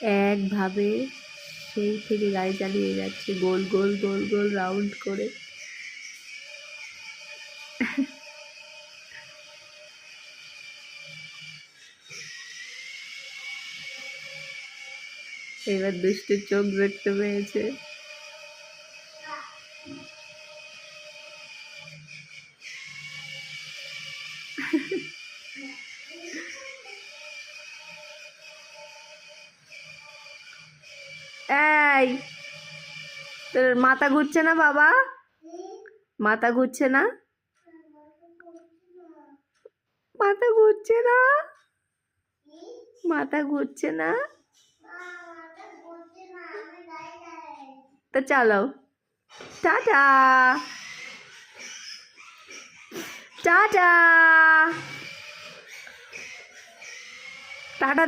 একভাবে সেই থেকে গাড়ি চালিয়ে যাচ্ছে গোল গোল গোল গোল রাউন্ড করে। এবার দুষ্টুর চোখ দেখতে পেয়েছে। এই তোর মাথা ঘুরছে না বাবা? মাথা ঘুরছে না? মাথা ঘুরছে না? মাথা ঘুরছে না? তো চলো, টাটা টাটা টাটা।